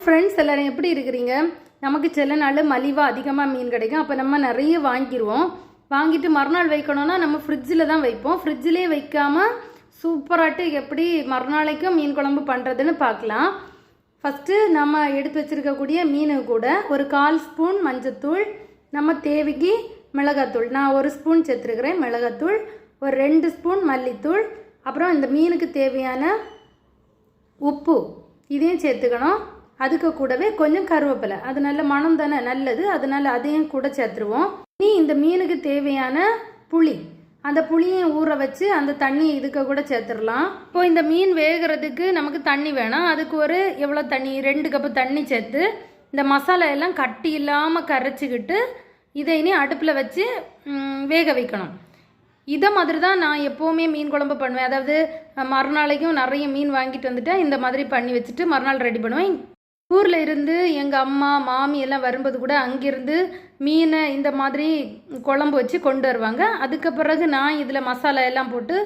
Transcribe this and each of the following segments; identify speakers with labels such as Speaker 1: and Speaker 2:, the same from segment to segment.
Speaker 1: Friends எல்லாரும் எப்படி இருக்கிறீங்க? நமக்கு சில நாள் மலிவாக அதிகமாக மீன் கிடைக்கும். அப்போ நம்ம நிறைய வாங்கிடுவோம். வாங்கிட்டு மறுநாள் வைக்கணும்னா நம்ம ஃப்ரிட்ஜில் தான் வைப்போம். ஃப்ரிட்ஜிலே வைக்காமல் சூப்பராட்டு எப்படி மறுநாளைக்கும் மீன் குழம்பு பண்ணுறதுன்னு பார்க்கலாம். ஃபஸ்ட்டு நம்ம எடுத்து வச்சுருக்கக்கூடிய மீனு கூட ஒரு 1/4 ஸ்பூன் மஞ்சத்தூள், நம்ம தேவைக்கு மிளகாத்தூள், நான் 1 ஸ்பூன் சேர்த்துருக்கிறேன் மிளகாத்தூள், ஒரு 2 ஸ்பூன் மல்லித்தூள், அப்புறம் இந்த மீனுக்கு தேவையான உப்பு இதையும் சேர்த்துக்கணும். அதுக்கு கூடவே கொஞ்சம் கருவேப்பிலை, அது நல்ல மனம் தானே, நல்லது, அதனால் அதையும் கூட சேர்த்துருவோம். இனி இந்த மீனுக்கு தேவையான புளி, அந்த புளியும் ஊற வச்சு அந்த தண்ணியை இதுக்கு கூட சேர்த்துடலாம். இப்போ இந்த மீன் வேகிறதுக்கு நமக்கு தண்ணி வேணும். அதுக்கு ஒரு எவ்வளோ தண்ணி, 2 கப்பு தண்ணி சேர்த்து இந்த மசாலா எல்லாம் கட்டி இல்லாமல் கரைச்சிக்கிட்டு இதை இனி அடுப்பில் வச்சு வேக வைக்கணும். இதை மாதிரி தான் நான் எப்போவுமே மீன் குழம்பு பண்ணுவேன். அதாவது மறுநாளைக்கும் நிறைய மீன் வாங்கிட்டு வந்துட்டேன், இந்த மாதிரி பண்ணி வச்சுட்டு மறுநாள் ரெடி பண்ணுவேன். ஊரில் இருந்து எங்கள் அம்மா மாமி எல்லாம் வரும்போது கூட அங்கேருந்து மீனை இந்த மாதிரி குழம்பு வச்சு கொண்டு வருவாங்க. அதுக்கு பிறகு நான் இதில் மசாலா எல்லாம் போட்டு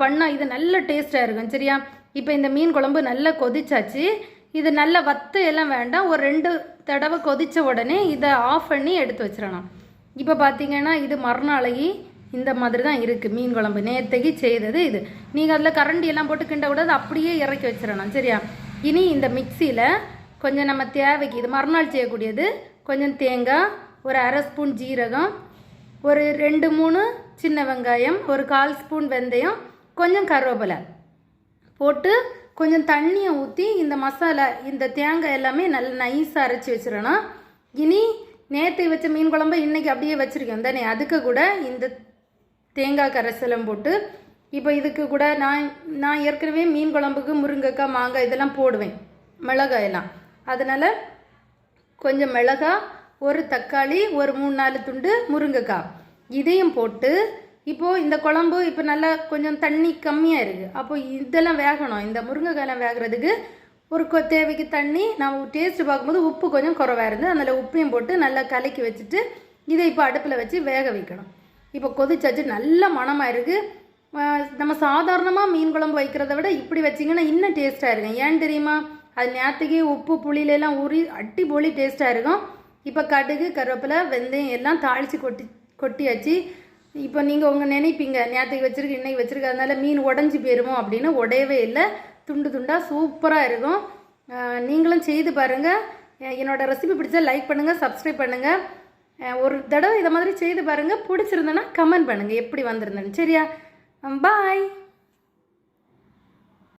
Speaker 1: பண்ணால் இது நல்ல டேஸ்ட்டாக இருக்கும். சரியா, இப்போ இந்த மீன் குழம்பு நல்லா கொதிச்சாச்சு. இது நல்ல வத்து எல்லாம் வேண்டாம், ஒரு 2 தடவை கொதித்த உடனே இதை ஆஃப் பண்ணி எடுத்து வச்சிடணும். இப்போ பார்த்தீங்கன்னா இது மறுநாளைக்கு இந்த மாதிரி தான் இருக்குது மீன் குழம்பு. நேற்றுக்கு செய்தது இது. நீங்கள் அதில் கரண்டி எல்லாம் போட்டு கிண்ட கூடாது, அப்படியே இறக்கி வச்சிடணும். சரியா, இனி இந்த மிக்சியில் கொஞ்சம் நம்ம தேவைக்கு, இது மறுநாள் செய்யக்கூடியது, கொஞ்சம் தேங்காய், ஒரு 1/2 ஸ்பூன் ஜீரகம், ஒரு 2-3 சின்ன வெங்காயம், ஒரு 1/4 ஸ்பூன் வெந்தயம், கொஞ்சம் கருவேப்பிலை போட்டு கொஞ்சம் தண்ணியை ஊற்றி இந்த மசாலா இந்த தேங்காய் எல்லாமே நல்லா நைஸாக அரைச்சி வச்சிடணும். இனி நேற்று வச்ச மீன் குழம்பு இன்றைக்கி அப்படியே வச்சுருக்கேன் தானே, அதுக்கு கூட இந்த தேங்காய் கரைசலம் போட்டு இப்போ இதுக்கு கூட நான் ஏற்கனவே மீன் குழம்புக்கு முருங்கைக்காய், மாங்காய் இதெல்லாம் போடுவேன், மிளகாயெல்லாம். அதனால் கொஞ்சம் மிளகாய், ஒரு தக்காளி, ஒரு 3-4 துண்டு முருங்கைக்காய் இதையும் போட்டு இப்போது இந்த குழம்பு இப்போ நல்லா கொஞ்சம் தண்ணி கம்மியாக இருக்குது. அப்போது இதெல்லாம் வேகணும். இந்த முருங்கைக்காயெல்லாம் வேகிறதுக்கு ஒரு தேவைக்கு தண்ணி, நான் டேஸ்ட்டு பார்க்கும்போது உப்பு கொஞ்சம் குறைவாக இருந்து அதனால் உப்பையும் போட்டு நல்லா கலக்கி வச்சுட்டு இதை இப்போ அடுப்பில் வச்சு வேக வைக்கணும். இப்போ கொதிச்சாச்சு, நல்ல மணமாக இருக்குது. நம்ம சாதாரணமாக மீன் குழம்பு வைக்கிறத விட இப்படி வச்சிங்கன்னா இன்னும் டேஸ்ட்டாக இருக்கும். ஏன் தெரியுமா, அது நேற்றுக்கே உப்பு புளியிலெல்லாம் ஊறி அடிப்பொலி டேஸ்ட்டாக இருக்கும். இப்போ கடுகு, கருவேப்பிலை, வெந்தயம் எல்லாம் தாளித்து கொட்டியாச்சு. இப்போ நீங்கள் உங்கள் நினைப்பீங்க நேற்றுக்கு வச்சுருக்கு இன்றைக்கி வச்சுருக்கு அதனால மீன் உடஞ்சி போயிருமோ அப்படின்னு. உடையவே இல்லை, துண்டு துண்டாக சூப்பராக இருக்கும். நீங்களும் செய்து பாருங்கள். என்னோடய ரெசிபி பிடிச்சா லைக் பண்ணுங்கள், சப்ஸ்கிரைப் பண்ணுங்கள். ஒரு தடவை இதை மாதிரி செய்து பாருங்கள். பிடிச்சிருந்தேன்னா கமெண்ட் பண்ணுங்கள் எப்படி வந்திருந்தேன்னு. சரியா, பாய்.